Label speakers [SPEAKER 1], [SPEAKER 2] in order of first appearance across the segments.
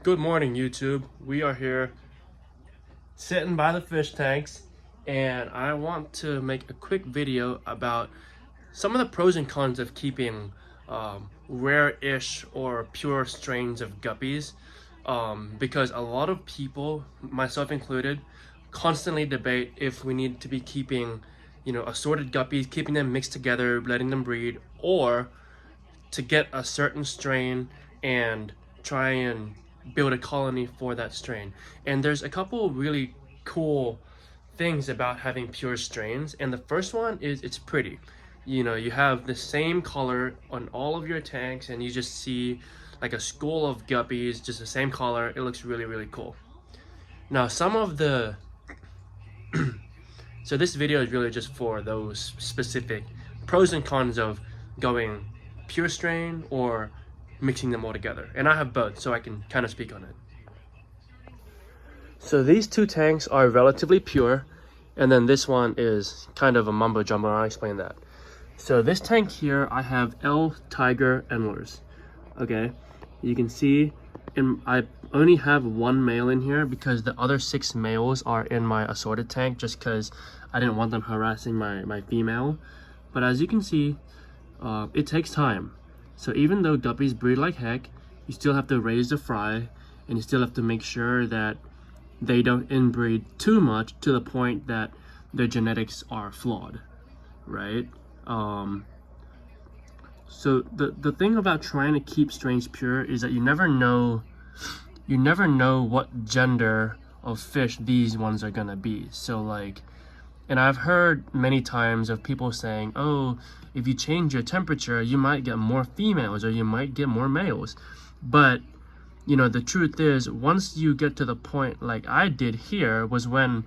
[SPEAKER 1] Good morning, YouTube. We are here sitting by the fish tanks, and I want to make a quick video about some of the pros and cons of keeping rare-ish or pure strains of guppies, because a lot of people, myself included, constantly debate if we need to be keeping, assorted guppies, keeping them mixed together, letting them breed, or to get a certain strain and try and build a colony for that strain. And there's a couple really cool things about having pure strains, and the first one is it's pretty. You have the same color on all of your tanks, and you just see like a school of guppies, just the same color. It looks really, really cool. Now, some of the so this video is really just for those specific pros and cons of going pure strain or mixing them all together, and I have both, so I can kind of speak on it. So these two tanks are relatively pure, and then this one is kind of a mumbo jumbo, and I'll explain that. So this tank here, I have Hygger endlers. Okay, you can see, and I only have one male in here because the other 6 males are in my assorted tank, just because I didn't want them harassing my female. But as you can see, it takes time. So even though guppies breed like heck, you still have to raise the fry, and you still have to make sure that they don't inbreed too much to the point that their genetics are flawed, right? So the thing about trying to keep strains pure is that you never know what gender of fish these ones are gonna be. So like, and I've heard many times of people saying, oh, if you change your temperature, you might get more females or you might get more males. But, the truth is, once you get to the point like I did here, was when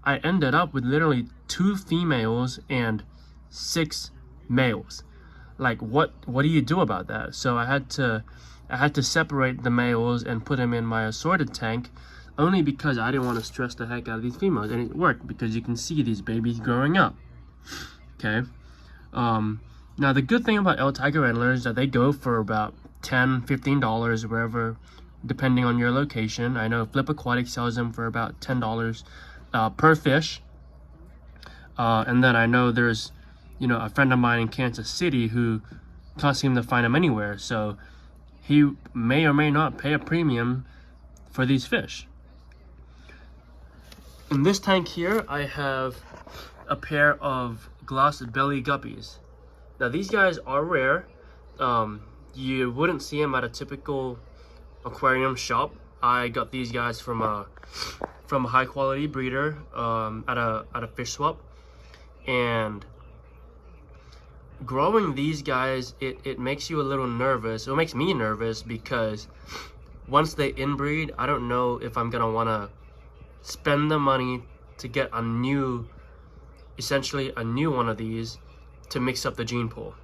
[SPEAKER 1] I ended up with literally 2 females and 6 males. Like, what do you do about that? So I had to separate the males and put them in my assorted tank, only because I didn't want to stress the heck out of these females, and it worked because you can see these babies growing up. Okay. Now the good thing about Hygger endlers is that they go for about $10-15 wherever, depending on your location. I know Flip Aquatic sells them for about $10 per fish, and then I know there's a friend of mine in Kansas City who can't seem to find them anywhere, so he may or may not pay a premium for these fish. In this tank here, I have a pair of glass belly guppies. Now these guys are rare. You wouldn't see them at a typical aquarium shop. I got these guys from a high quality breeder at a fish swap, and growing these guys, it makes you a little nervous. It makes me nervous because once they inbreed, I don't know if I'm gonna want to spend the money to get essentially a new one of these to mix up the gene pool,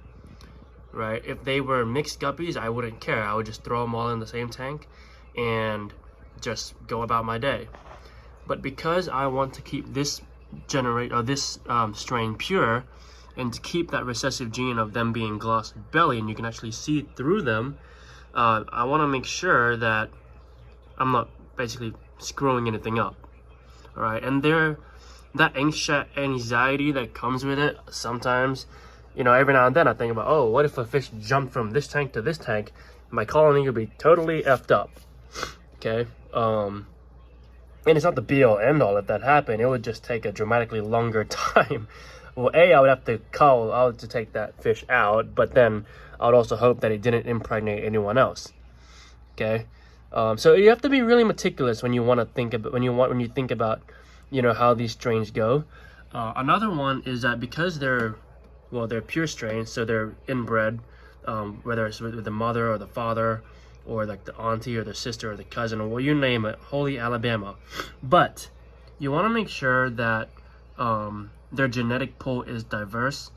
[SPEAKER 1] right? If they were mixed guppies, I wouldn't care. I would just throw them all in the same tank and just go about my day. But because I want to keep this strain pure, and to keep that recessive gene of them being glass belly and you can actually see through them, I want to make sure that I'm not basically screwing anything up. All right, and that anxiety that comes with it, sometimes, every now and then I think about, oh, what if a fish jumped from this tank to this tank? My colony would be totally effed up. Okay, and it's not the be all end all if that happened. It would just take a dramatically longer time. Well, I would have to call out to take that fish out, but then I would also hope that it didn't impregnate anyone else. Okay, so you have to be really meticulous when you want to think about when you think about how these strains go. Another one is that because they're pure strains, so they're inbred, whether it's with the mother or the father, or like the auntie or the sister or the cousin, or you name it, holy Alabama. But you want to make sure that their genetic pool is diverse,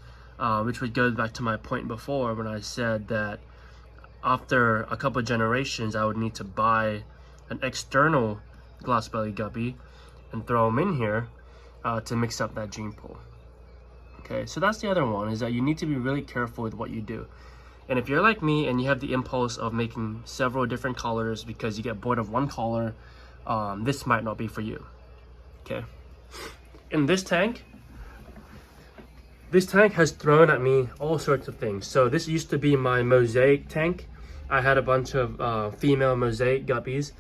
[SPEAKER 1] which would go back to my point before when I said that after a couple of generations I would need to buy an external glass belly guppy and throw them in here to mix up that gene pool. Okay, so that's the other one, is that you need to be really careful with what you do. And if you're like me and you have the impulse of making several different colors because you get bored of one color, this might not be for you. Okay. In this tank has thrown at me all sorts of things. So this used to be my mosaic tank. I had a bunch of female mosaic guppies,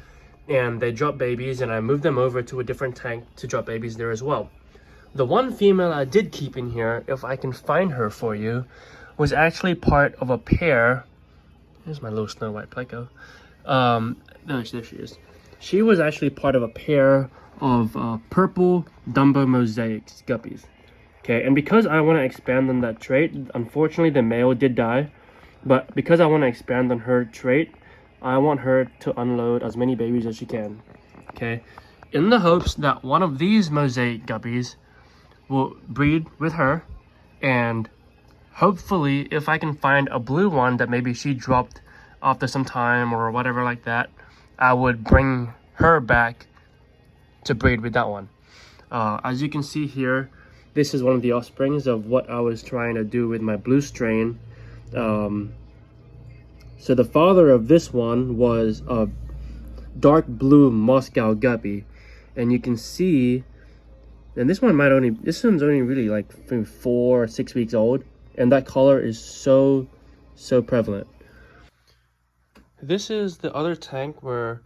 [SPEAKER 1] and they dropped babies, and I moved them over to a different tank to drop babies there as well. The one female I did keep in here, if I can find her for you, was actually part of a pair. Here's my little Snow White Pleco. No, there she is. She was actually part of a pair of purple Dumbo mosaics guppies. Okay, and because I want to expand on that trait, unfortunately the male did die, but because I want to expand on her trait, I want her to unload as many babies as she can. Okay, in the hopes that one of these mosaic guppies will breed with her, and hopefully if I can find a blue one that maybe she dropped after some time or whatever like that, I would bring her back to breed with that one. As you can see here, this is one of the offsprings of what I was trying to do with my blue strain. So the father of this one was a dark blue Moscow guppy, and you can see, and this one's only really like 4 or 6 weeks old, and that color is so prevalent. This is the other tank where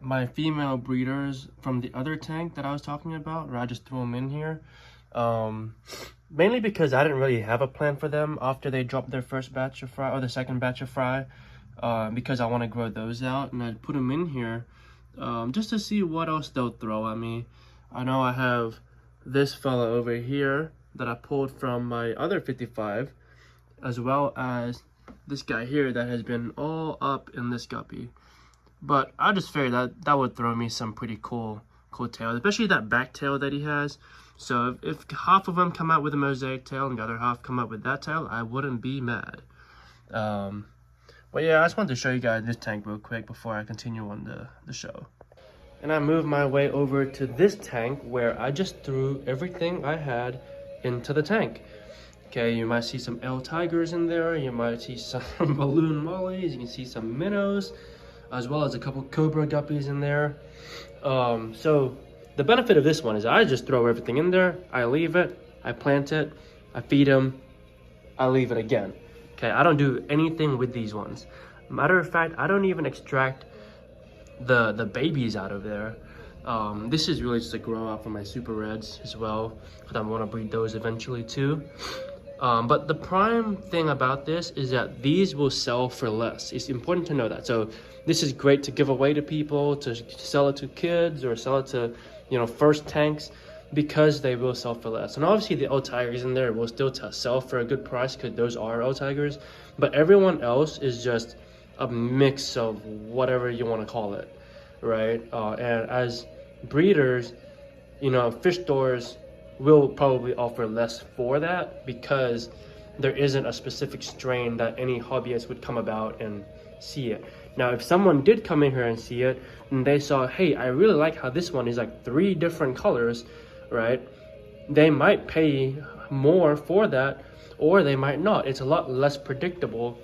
[SPEAKER 1] my female breeders from the other tank that I was talking about, where I just threw them in here, mainly because I didn't really have a plan for them after they dropped their first batch of fry or the second batch of fry, because I want to grow those out, and I put them in here just to see what else they'll throw at me. I know I have this fella over here that I pulled from my other 55, as well as this guy here that has been all up in this guppy. But I just figured that would throw me some pretty cool tails, especially that back tail that he has. So if half of them come out with a mosaic tail and the other half come out with that tail, I wouldn't be mad. But yeah, I just wanted to show you guys this tank real quick before I continue on the show. And I moved my way over to this tank where I just threw everything I had into the tank. Okay, you might see some L tigers in there, you might see some balloon mollies, you can see some minnows, as well as a couple cobra guppies in there. So the benefit of this one is I just throw everything in there, I leave it, I plant it, I feed them, I leave it again. Okay, I don't do anything with these ones. Matter of fact, I don't even extract the babies out of there. This is really just a grow out for my super reds as well, because I want to breed those eventually too. But the prime thing about this is that these will sell for less. It's important to know that. So this is great to give away to people, to sell it to kids, or sell it to, first tanks, because they will sell for less. And obviously the L tigers in there will still sell for a good price, because those are L tigers. But everyone else is just a mix of whatever you want to call it, right? And as breeders, fish stores will probably offer less for that, because there isn't a specific strain that any hobbyist would come about and see it. Now, if someone did come in here and see it, and they saw, hey, I really like how this one is like 3 different colors, right? They might pay more for that, or they might not. It's a lot less predictable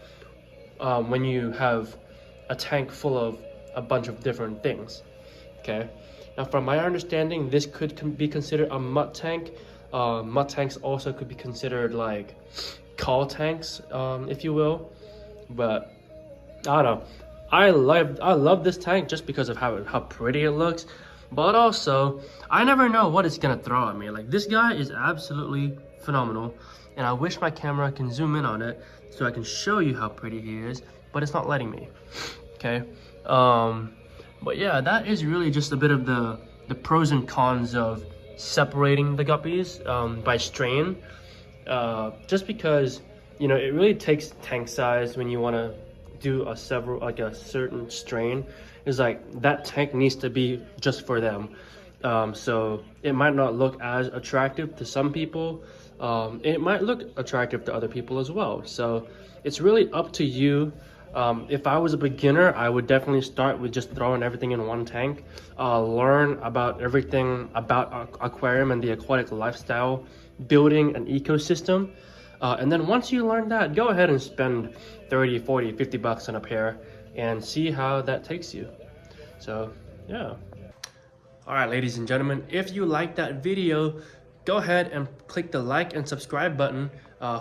[SPEAKER 1] when you have a tank full of a bunch of different things, okay? Now, from my understanding, this could be considered a mutt tank. Mutt tanks also could be considered like call tanks, if you will. But I don't know. I love this tank just because of how pretty it looks. But also, I never know what it's gonna throw at me. Like, this guy is absolutely phenomenal, and I wish my camera can zoom in on it so I can show you how pretty he is, but it's not letting me. Okay. But yeah, that is really just a bit of the pros and cons of separating the guppies by strain. Just because, it really takes tank size when you want to do a certain strain. Is like that tank needs to be just for them. So it might not look as attractive to some people. It might look attractive to other people as well. So it's really up to you. If I was a beginner, I would definitely start with just throwing everything in one tank. Learn about everything about aquarium and the aquatic lifestyle, building an ecosystem. And then once you learn that, go ahead and spend 30, 40, 50 bucks on a pair and see how that takes you. So yeah. All right, ladies and gentlemen, if you liked that video, go ahead and click the like and subscribe button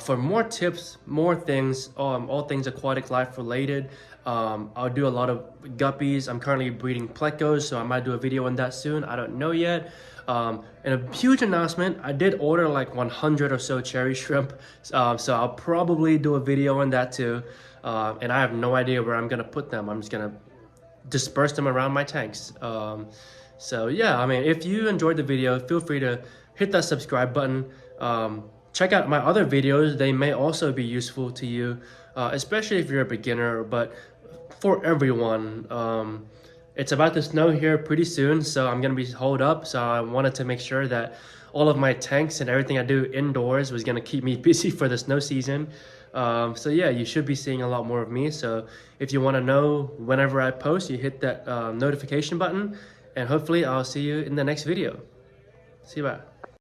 [SPEAKER 1] for more tips, more things, all things aquatic life related. I'll do a lot of guppies. I'm currently breeding plecos, so I might do a video on that soon. I don't know yet. And a huge announcement, I did order like 100 or so cherry shrimp, so I'll probably do a video on that too. And I have no idea where I'm gonna put them. I'm just gonna disperse them around my tanks. So yeah, I mean, if you enjoyed the video, feel free to hit that subscribe button. Check out my other videos. They may also be useful to you, especially if you're a beginner, but for everyone. It's about to snow here pretty soon, so I'm gonna be holed up. So I wanted to make sure that all of my tanks and everything I do indoors was gonna keep me busy for the snow season. So yeah, you should be seeing a lot more of me. So if you wanna know whenever I post, you hit that notification button, and hopefully I'll see you in the next video. See you, bye.